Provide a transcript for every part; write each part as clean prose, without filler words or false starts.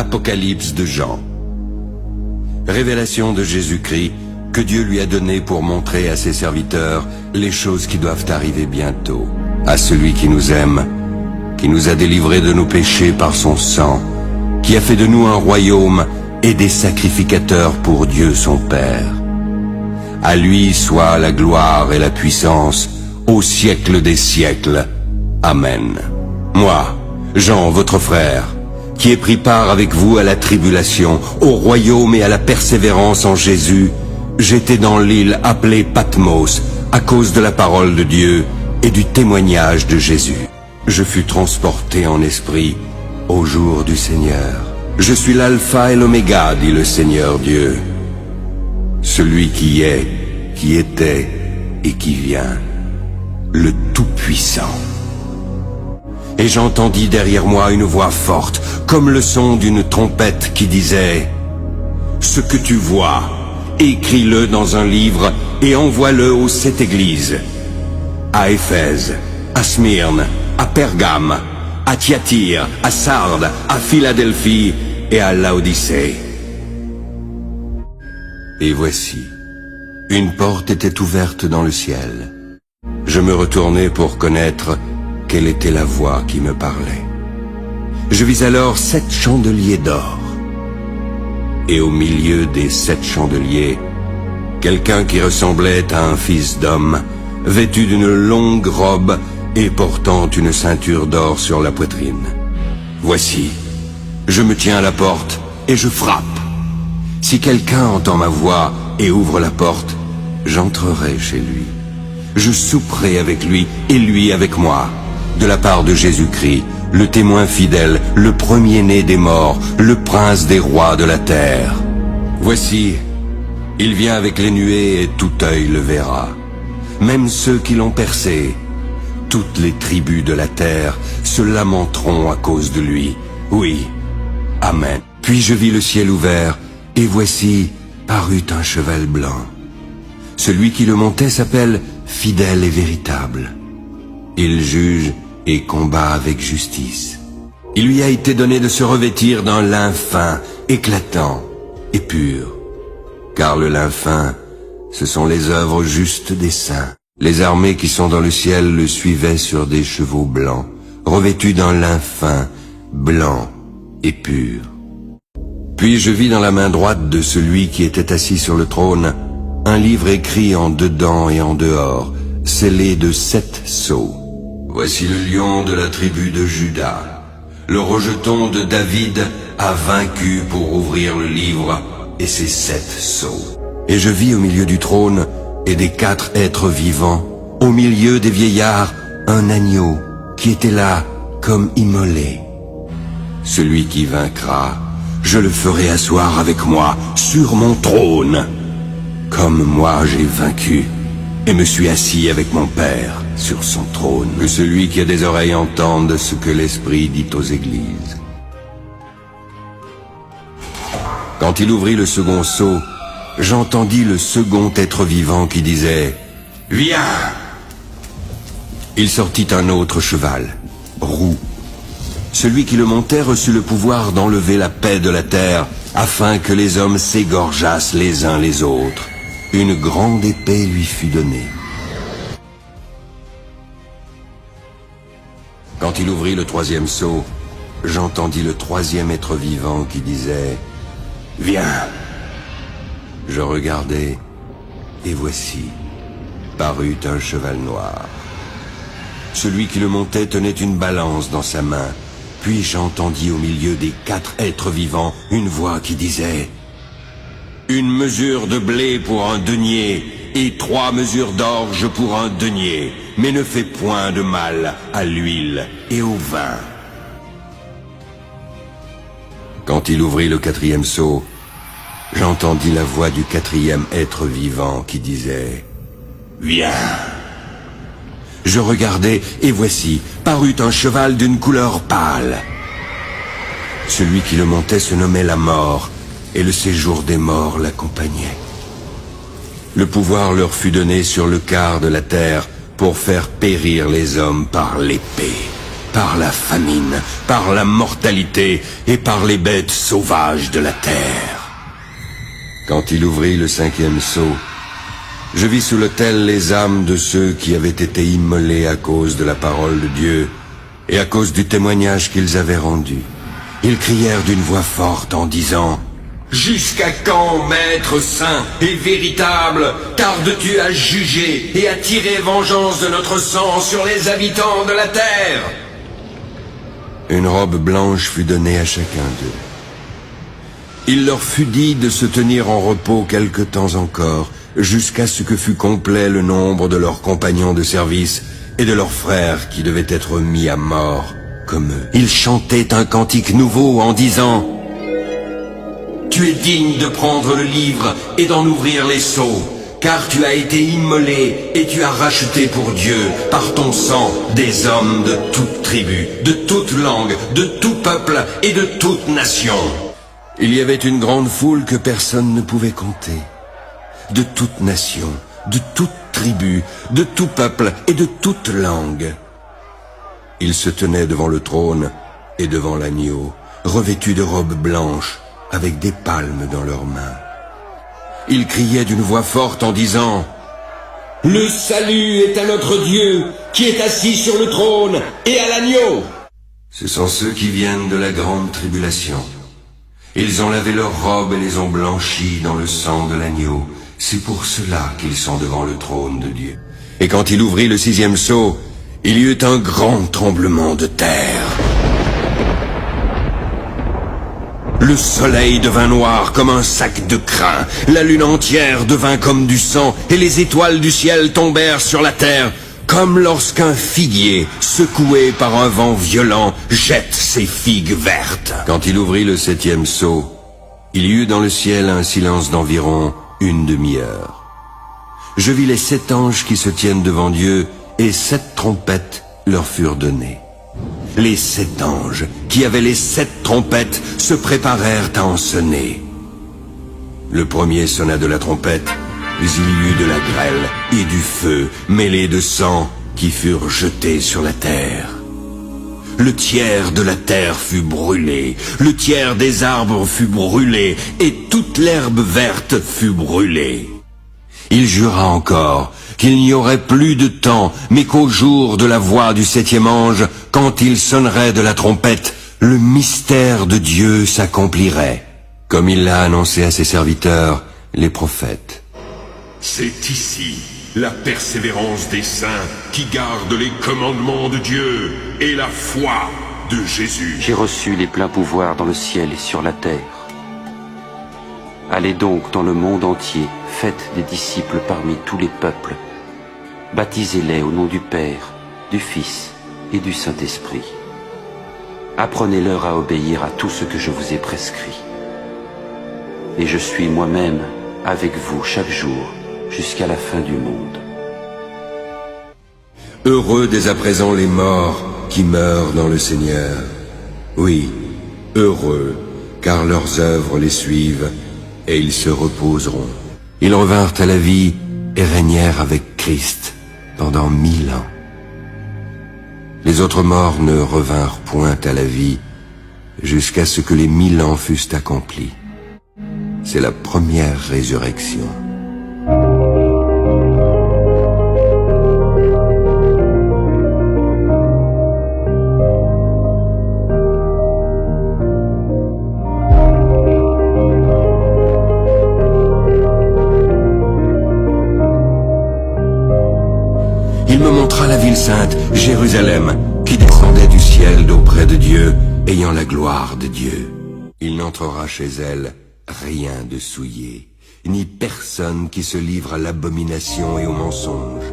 Apocalypse de Jean. Révélation de Jésus-Christ que Dieu lui a donnée pour montrer à ses serviteurs les choses qui doivent arriver bientôt. À celui qui nous aime, qui nous a délivrés de nos péchés par son sang, qui a fait de nous un royaume et des sacrificateurs pour Dieu son Père. À lui soit la gloire et la puissance au siècle des siècles. Amen. Moi, Jean, votre frère, qui ai pris part avec vous à la tribulation, au royaume et à la persévérance en Jésus, j'étais dans l'île appelée Patmos à cause de la parole de Dieu et du témoignage de Jésus. Je fus transporté en esprit au jour du Seigneur. Je suis l'alpha et l'oméga, dit le Seigneur Dieu, celui qui est, qui était et qui vient, le Tout-Puissant. Et j'entendis derrière moi une voix forte, comme le son d'une trompette qui disait « Ce que tu vois, écris-le dans un livre et envoie-le aux 7 églises, à Éphèse, à Smyrne, à Pergame, à Thyatire, à Sardes, à Philadelphie et à Laodicée. » Et voici, une porte était ouverte dans le ciel. Je me retournai pour connaître quelle était la voix qui me parlait. Je vis alors 7 chandeliers d'or. Et au milieu des 7 chandeliers, quelqu'un qui ressemblait à un fils d'homme, vêtu d'une longue robe et portant une ceinture d'or sur la poitrine. Voici, je me tiens à la porte et je frappe. Si quelqu'un entend ma voix et ouvre la porte, j'entrerai chez lui. Je souperai avec lui et lui avec moi, de la part de Jésus-Christ, le témoin fidèle, le premier-né des morts, le prince des rois de la terre. Voici, il vient avec les nuées et tout œil le verra, même ceux qui l'ont percé. Toutes les tribus de la terre se lamenteront à cause de lui. Oui, Amen. Puis je vis le ciel ouvert, et voici parut un cheval blanc. Celui qui le montait s'appelle Fidèle et Véritable. Il juge et combat avec justice. Il lui a été donné de se revêtir d'un lin fin, éclatant et pur. Car le lin fin, ce sont les œuvres justes des saints. Les armées qui sont dans le ciel le suivaient sur des chevaux blancs, revêtus d'un lin fin, blanc et pur. Puis je vis dans la main droite de celui qui était assis sur le trône un livre écrit en dedans et en dehors, scellé de 7 sceaux. Voici le lion de la tribu de Juda. Le rejeton de David a vaincu pour ouvrir le livre et ses 7 sceaux. Et je vis au milieu du trône et des 4 êtres vivants, au milieu des vieillards, un agneau qui était là comme immolé. Celui qui vaincra, je le ferai asseoir avec moi sur mon trône, comme moi j'ai vaincu et me suis assis avec mon Père sur son trône. Que celui qui a des oreilles entende ce que l'Esprit dit aux églises. Quand il ouvrit le second sceau, j'entendis le second être vivant qui disait « Viens !» Il sortit un autre cheval, roux. Celui qui le montait reçut le pouvoir d'enlever la paix de la terre, afin que les hommes s'égorgeassent les uns les autres. Une grande épée lui fut donnée. Quand il ouvrit le 3e sceau, j'entendis le 3e être vivant qui disait « Viens !» Je regardai, et voici, parut un cheval noir. Celui qui le montait tenait une balance dans sa main. Puis j'entendis au milieu des 4 êtres vivants une voix qui disait « Une mesure de blé pour un denier et 3 mesures d'orge pour un denier, mais ne fais point de mal à l'huile et au vin. » Quand il ouvrit le 4e sceau, j'entendis la voix du 4e être vivant qui disait « Viens !» Je regardai, et voici, parut un cheval d'une couleur pâle. Celui qui le montait se nommait la mort, et le séjour des morts l'accompagnait. Le pouvoir leur fut donné sur le quart de la terre pour faire périr les hommes par l'épée. par la famine, par la mortalité et par les bêtes sauvages de la terre. Quand il ouvrit le 5e sceau, je vis sous l'autel les âmes de ceux qui avaient été immolés à cause de la parole de Dieu et à cause du témoignage qu'ils avaient rendu. Ils crièrent d'une voix forte en disant: « Jusqu'à quand, Maître saint et véritable, tardes-tu à juger et à tirer vengeance de notre sang sur les habitants de la terre ?» Une robe blanche fut donnée à chacun d'eux. Il leur fut dit de se tenir en repos quelque temps encore, jusqu'à ce que fût complet le nombre de leurs compagnons de service et de leurs frères qui devaient être mis à mort comme eux. Ils chantaient un cantique nouveau en disant: « Tu es digne de prendre le livre et d'en ouvrir les sceaux, car tu as été immolé et tu as racheté pour Dieu, par ton sang, des hommes de toute tribu, de toute langue, de tout peuple et de toute nation. » Il y avait une grande foule que personne ne pouvait compter. De toute nation, de toute tribu, de tout peuple et de toute langue. Ils se tenaient devant le trône et devant l'agneau, revêtus de robes blanches, avec des palmes dans leurs mains. Ils criaient d'une voix forte en disant: « Le salut est à notre Dieu, qui est assis sur le trône, et à l'agneau !» Ce sont ceux qui viennent de la grande tribulation. Ils ont lavé leurs robes et les ont blanchies dans le sang de l'agneau. C'est pour cela qu'ils sont devant le trône de Dieu. Et quand il ouvrit le 6e sceau, il y eut un grand tremblement de terre. Le soleil devint noir comme un sac de crin, la lune entière devint comme du sang, et les étoiles du ciel tombèrent sur la terre, comme lorsqu'un figuier, secoué par un vent violent, jette ses figues vertes. Quand il ouvrit le 7e sceau, il y eut dans le ciel un silence d'environ une demi-heure. Je vis les 7 anges qui se tiennent devant Dieu, et 7 trompettes leur furent données. Les 7 anges, qui avaient les 7 trompettes, se préparèrent à en sonner. Le premier sonna de la trompette, puis il y eut de la grêle et du feu mêlés de sang qui furent jetés sur la terre. Le tiers de la terre fut brûlé, le tiers des arbres fut brûlé, et toute l'herbe verte fut brûlée. Il jura encore qu'il n'y aurait plus de temps, mais qu'au jour de la voix du 7e ange, quand il sonnerait de la trompette, le mystère de Dieu s'accomplirait, comme il l'a annoncé à ses serviteurs, les prophètes. C'est ici la persévérance des saints qui gardent les commandements de Dieu et la foi de Jésus. J'ai reçu les pleins pouvoirs dans le ciel et sur la terre. Allez donc dans le monde entier, faites des disciples parmi tous les peuples. Baptisez-les au nom du Père, du Fils et du Saint-Esprit. Apprenez-leur à obéir à tout ce que je vous ai prescrit. Et je suis moi-même avec vous chaque jour, jusqu'à la fin du monde. Heureux dès à présent les morts qui meurent dans le Seigneur. Oui, heureux, car leurs œuvres les suivent, et ils se reposeront. Ils revinrent à la vie et régnèrent avec Christ pendant 1000 ans. Les autres morts ne revinrent point à la vie jusqu'à ce que les 1000 ans fussent accomplis. C'est la première résurrection. Il me montra la ville sainte, Jérusalem, qui descendait du ciel d'auprès de Dieu, ayant la gloire de Dieu. Il n'entrera chez elle rien de souillé, ni personne qui se livre à l'abomination et au mensonge.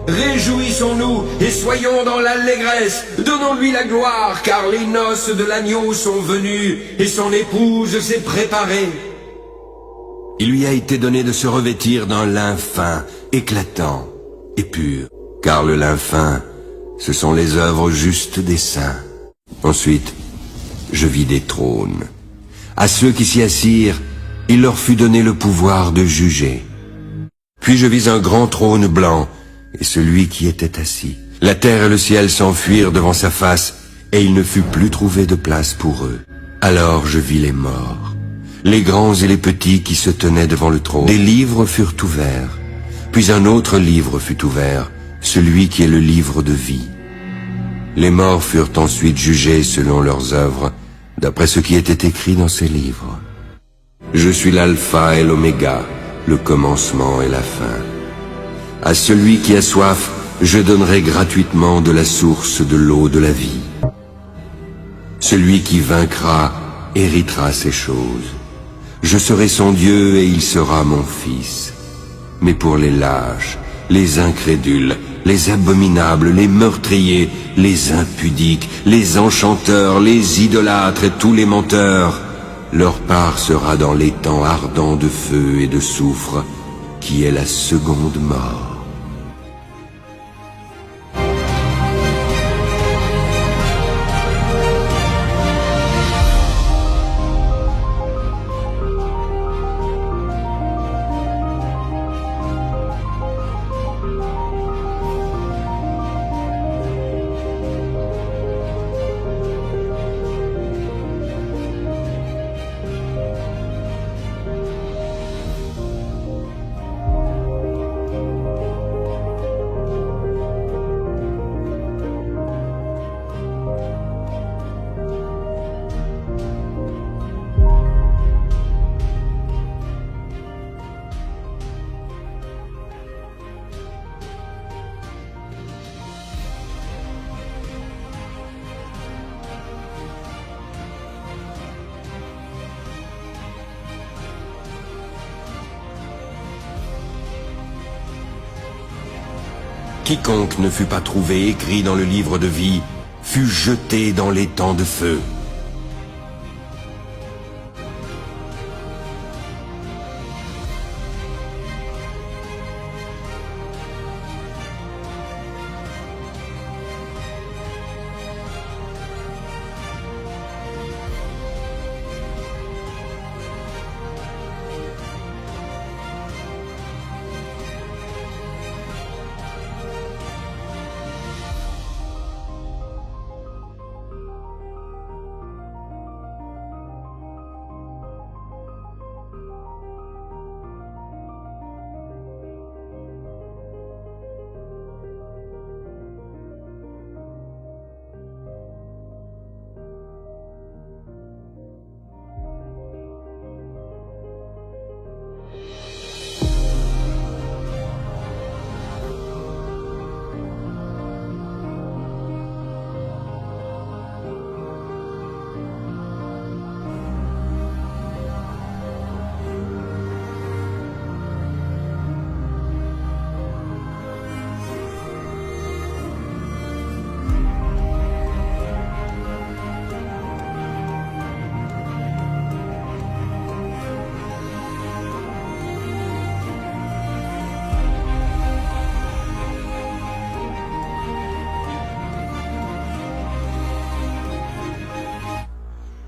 Réjouissons-nous et soyons dans l'allégresse, donnons-lui la gloire, car les noces de l'agneau sont venues et son épouse s'est préparée. Il lui a été donné de se revêtir d'un lin fin, éclatant et pur, car le lin fin, ce sont les œuvres justes des saints. Ensuite, je vis des trônes. À ceux qui s'y assirent, il leur fut donné le pouvoir de juger. Puis je vis un grand trône blanc, et celui qui était assis. La terre et le ciel s'enfuirent devant sa face, et il ne fut plus trouvé de place pour eux. Alors je vis les morts, les grands et les petits qui se tenaient devant le trône. Des livres furent ouverts, puis un autre livre fut ouvert, celui qui est le livre de vie. Les morts furent ensuite jugés selon leurs œuvres, d'après ce qui était écrit dans ces livres. Je suis l'alpha et l'oméga, le commencement et la fin. À celui qui a soif, je donnerai gratuitement de la source de l'eau de la vie. Celui qui vaincra héritera ces choses. Je serai son Dieu et il sera mon fils. Mais pour les lâches, les incrédules, les abominables, les meurtriers, les impudiques, les enchanteurs, les idolâtres et tous les menteurs, leur part sera dans l'étang ardent de feu et de soufre, qui est la seconde mort. Quiconque ne fut pas trouvé écrit dans le livre de vie fut jeté dans l'étang de feu.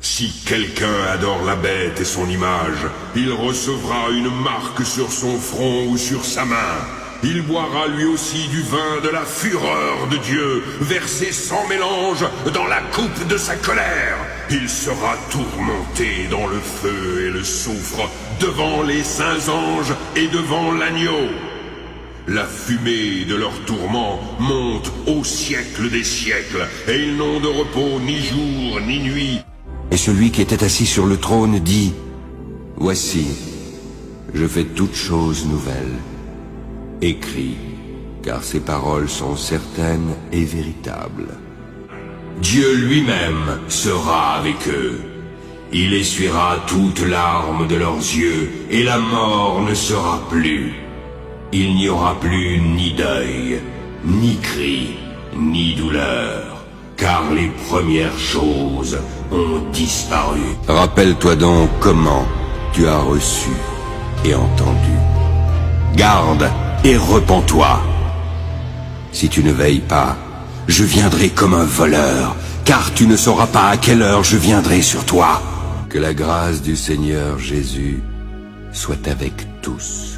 Si quelqu'un adore la bête et son image, il recevra une marque sur son front ou sur sa main. Il boira lui aussi du vin de la fureur de Dieu, versé sans mélange dans la coupe de sa colère. Il sera tourmenté dans le feu et le soufre, devant les saints anges et devant l'agneau. La fumée de leur tourment monte au siècle des siècles, et ils n'ont de repos ni jour ni nuit. Et celui qui était assis sur le trône dit, « Voici, je fais toutes choses nouvelles. Écris, car ces paroles sont certaines et véritables. » Dieu lui-même sera avec eux. Il essuiera toutes larmes de leurs yeux, et la mort ne sera plus. Il n'y aura plus ni deuil, ni cri, ni douleur, car les premières choses ont disparu. Rappelle-toi donc comment tu as reçu et entendu. Garde et repens-toi. Si tu ne veilles pas, je viendrai comme un voleur, car tu ne sauras pas à quelle heure je viendrai sur toi. Que la grâce du Seigneur Jésus soit avec tous.